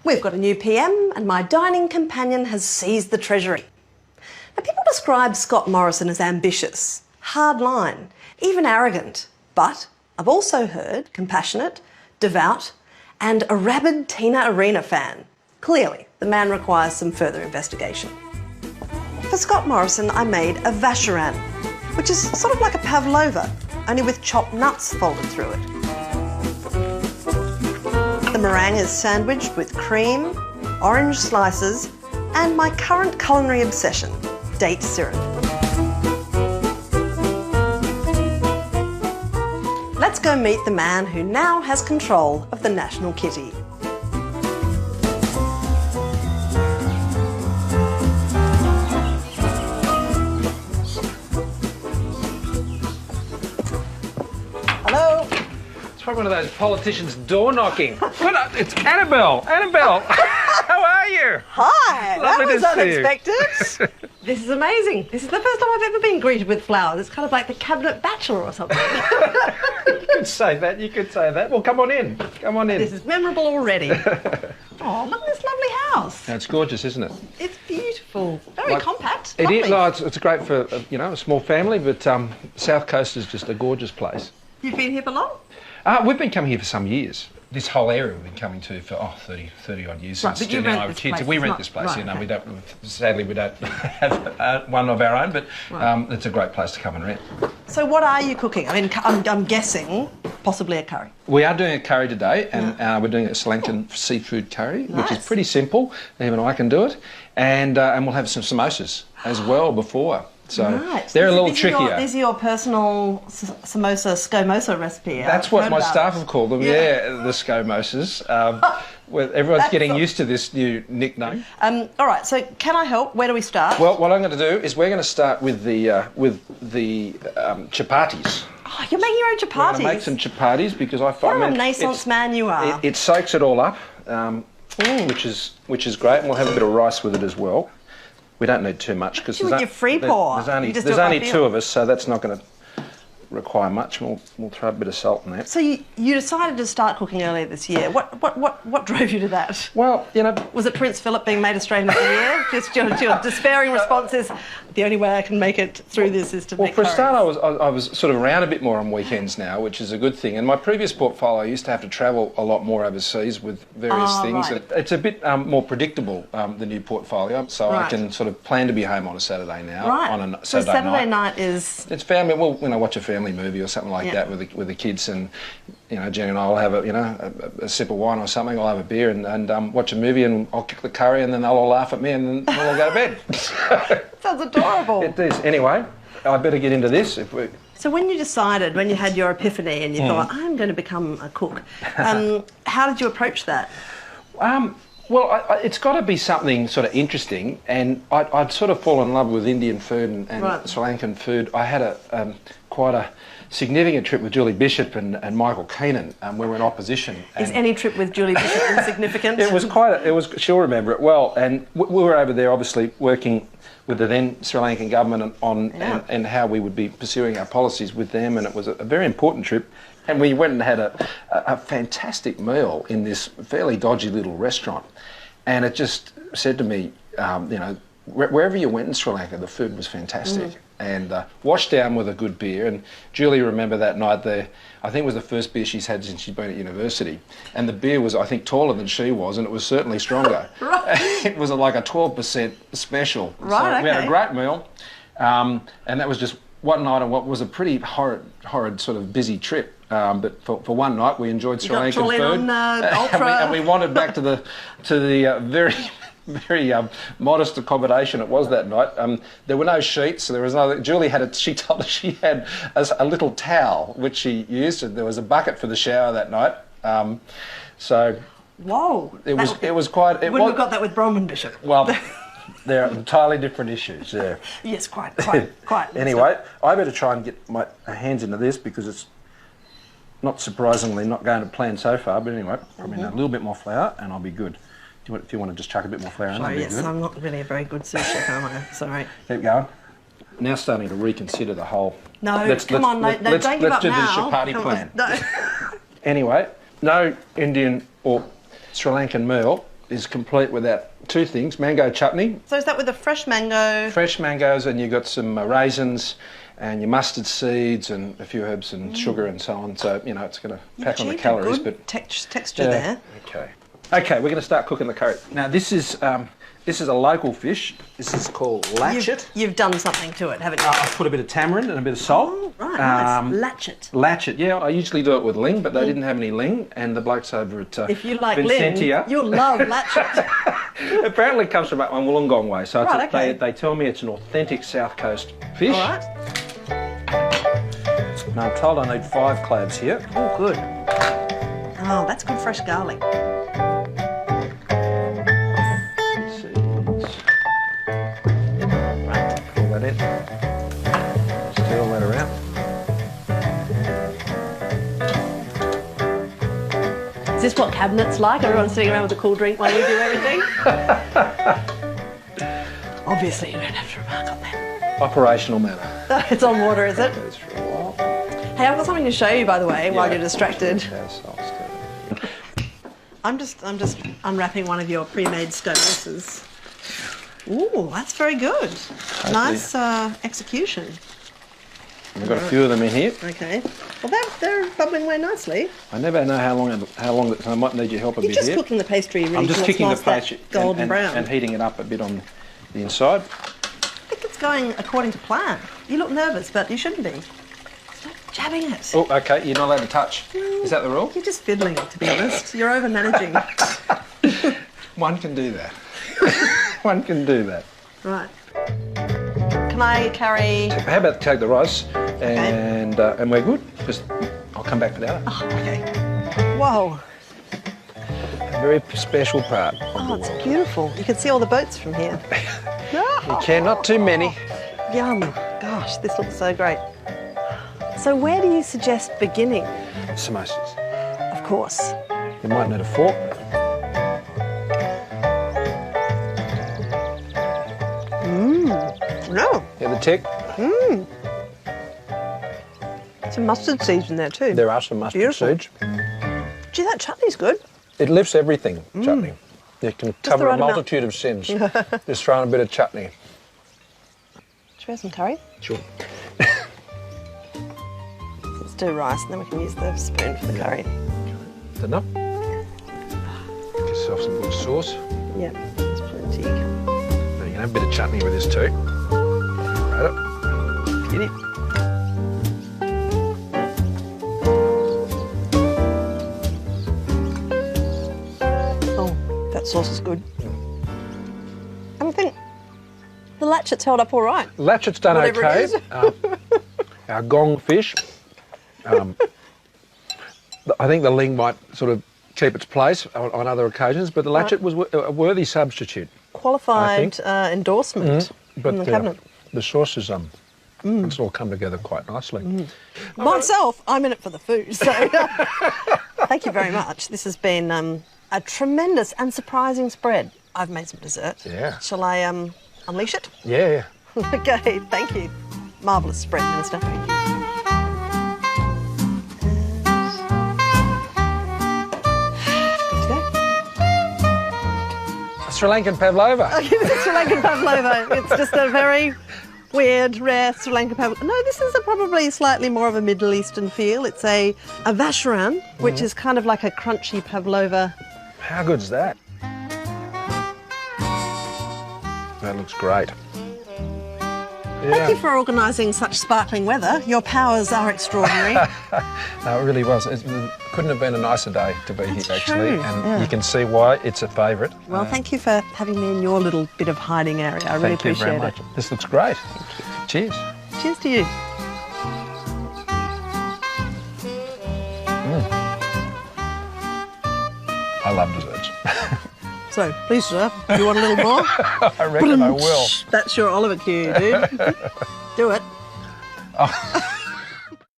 We've got a new PM and my dining companion has seized the treasury. Now, people describe Scott Morrison as ambitious, hardline, even arrogant. But I've also heard compassionate, devout and a rabid Tina Arena fan. Clearly, the man requires some further investigation. For Scott Morrison, I made a vacherin, which is sort of like a pavlova, only with chopped nuts folded through it. The meringue is sandwiched with cream, orange slices, and my current culinary obsession, date syrup. Let's go meet the man who now has control of the national kitty. Hello. It's probably one of those politicians door knocking. It's Annabelle. Annabelle, how are you? Hi, Lovely that was to see you. unexpected. This is amazing. This is the first time I've ever been greeted with flowers. It's kind of like the cabinet bachelor or something. You could say that, you could say that. Well, come on in. Come on in. This is memorable already. Oh, look at this lovely house. It's gorgeous, isn't it? It's beautiful. Very compact. It is. Lovely. No, it's great for, a small family, but South Coast is just a gorgeous place. You've been here for long? We've been coming here for some years. This whole area we've been coming to for 30 odd years Right, since but you Jen and I rent were this kids. place, We it's rent not- this place. right, You know, okay. we don't. Sadly, we don't have one of our own, but it's a great place to come and rent. So what are you cooking? I mean, I'm guessing possibly a curry. We are doing a curry today, and we're doing a Sri Lankan seafood curry, which is Nice. pretty simple. Even I can do it, and we'll have some samosas as well before. So Right. they're a little This is trickier. This is your personal samosa scomosa recipe. That's I've what heard my about staff it. have called them. Yeah. Yeah, the scomosas. Everyone's That's getting all- used to this new nickname. All right, so can I help? Where do we start? Well, what I'm going to do is we're going to start with the chapatis. Oh, you're making your own I'm going chapatis. to make some chapatis because I What find a renaissance man you are. It soaks it all up, which is great, and we'll have a bit of rice with it as well. We don't need too much because You with your free pour. You just do there's it by only feel. two of us, so that's not going to require much. We'll throw a bit of salt in there. So you decided to start cooking earlier this year. What drove you to that? Well, Was it Prince Philip being made Australian of the Year? Just your despairing response is, the only way I can make it through this is to Well, make for a curries. start, I was sort of around a bit more on weekends now, which is a good thing. And my previous portfolio, I used to have to travel a lot more overseas with various things. right. And it's a bit more predictable, the new portfolio, so I Right. can sort of plan to be home on a Saturday now. Right. On a so Saturday Saturday night is... It's family. Well, when I watch a family movie or something like Yeah. that with the kids, and Jen and I will have a sip of wine or something. I'll have a beer and watch a movie, and I'll cook the curry, and then they'll all laugh at me, and then we'll all go to bed. Sounds adorable. It is. Anyway, I better get into this. So when you decided, when you had your epiphany and you thought, I'm going to become a cook, how did you approach that? Well, it's got to be something sort of interesting, and I'd sort of fallen in love with Indian food and Right. Sri Lankan food. I had quite a significant trip with Julie Bishop and Michael Keenan. We were in opposition. Is and any trip with Julie Bishop insignificant? it was she'll remember it well, and we were over there obviously working with the then Sri Lankan government on and how we would be pursuing our policies with them, and it was a very important trip. And we went and had a fantastic meal in this fairly dodgy little restaurant. And it just said to me, wherever you went in Sri Lanka, the food was fantastic. And washed down with a good beer. And Julie, remember that night there, I think it was the first beer she's had since she'd been at university. And the beer was, I think, taller than she was, and it was certainly stronger. Right. It was like a 12% special. Right, so we had okay. a great meal. And that was just one night on what was a pretty horrid sort of busy trip. But for one night, we enjoyed Sri got Lankan Chilean food, on, Ultra. and we wandered back to the very modest accommodation it was that night. There were no sheets, so there was no. Julie she told us she had a little towel which she used, and there was a bucket for the shower that night. So Whoa. it was quite. Wouldn't have got that with Bronwyn Bishop. Well, they're entirely different issues. Yeah. Yes, quite. Anyway, I better try and get my hands into this because it's not surprisingly not going to plan so far. But anyway, probably a little bit more flour and I'll be good. If you want to just chuck a bit more flour in, that'd be Yes, good. I'm not really a very good sous chef, am I? Sorry. Keep going. Now starting to reconsider the whole. No, Let's don't give let's up do now. the chapati Come plan. on, no. Anyway, no Indian or Sri Lankan meal is complete without two things: mango chutney, So is that with a fresh mango? fresh mangoes, and you've got some raisins and your mustard seeds and a few herbs and sugar and so on. So, you know, it's going to pack on the calories. Good But texture there. Okay. Okay, we're going to start cooking the curry. Now, this is a local fish. This is called latchet. You've done something to it, haven't you? I've put a bit of tamarind and a bit of salt. Oh, right, nice. Latchet. Latchet, yeah. I usually do it with ling, but they didn't have any ling, and the blokes over at If you like Vincentia, ling, you'll love latchet. apparently it comes from up on Wollongong way. So Right, okay. they tell me it's an authentic South Coast fish. All right. Now I'm told I need 5 cloves here. Oh, good. Oh, that's good fresh garlic. Seeds. Right, pull that in. Stir that around. Is this what cabinet's like? Everyone's sitting around with a cool drink while you do everything? Obviously, you don't have to remark on that. Operational matter. It's on water, is it? Goes for a while. Hey, I've got something to show you, by the way, while you're distracted. Yes, I'll stir. I'm just unwrapping one of your pre-made scones. Ooh, that's very good. Nice execution. We've got a few of them in here. Okay. Well, they're bubbling away nicely. I never know how long I might need your help a You're bit just here. cooking the pastry really I'm just till it's kicking the nice, that pastry golden brown. and heating it up a bit on the inside. I think it's going according to plan. You look nervous, but you shouldn't be. Stop jabbing it. Oh, okay. You're not allowed to touch. Is that the rule? You're just fiddling, to be honest. You're over-managing. One can do that. One can do that. Right. Can I carry... How about take the rice and we're good. Just I'll come back for that. Oh, okay. Whoa. A very special part. Oh, it's beautiful. You can see all the boats from here. You can, not too many. Yum. Gosh, this looks so great. So where do you suggest beginning? Samosas. Of course. You might need a fork. No. Yeah, the tick. Some mustard seeds in there too. There are some mustard Beautiful. seeds. Gee, that chutney's good. It lifts everything, chutney. You can cover the a right amount. multitude of sins. Just throwing a bit of chutney. Should we have some curry? Sure. Let's do rice and then we can use the spoon for the curry. Is that enough? Get yourself some good sauce. Yeah, that's plenty. Now you can have a bit of chutney with this too. Right up. Get it. Oh, that sauce is good. And I think the latchet's held up all right. Latchet's done Whatever okay. it is. Our gong fish. I think the ling might sort of keep its place on other occasions, but the latchet was a worthy substitute. Qualified endorsement from the cabinet. The sauce is it's all come together quite nicely. Myself, I'm in it for the food, so thank you very much. This has been a tremendous and surprising spread. I've made some dessert. Yeah. Shall I unleash it? Yeah. Okay, thank you. Marvellous spread, Minister. Thank you. Sri Lankan pavlova. I'll give it a Sri Lankan pavlova. It's just a very weird, rare Sri Lankan pavlova. No, this is probably slightly more of a Middle Eastern feel. It's a vacheran, which is kind of like a crunchy pavlova. How good's that? That looks great. Thank you for organising such sparkling weather. Your powers are extraordinary. No, it really was. It couldn't have been a nicer day to be here, actually. true, And you can see why it's a favourite. Well, thank you for having me in your little bit of hiding area. I really Thank you appreciate very it. much. This looks great. Cheers. Cheers to you. I love desserts. So, please, sir, do you want a little more? I reckon I will. That's your Oliver cue, dude. Do it. Oh.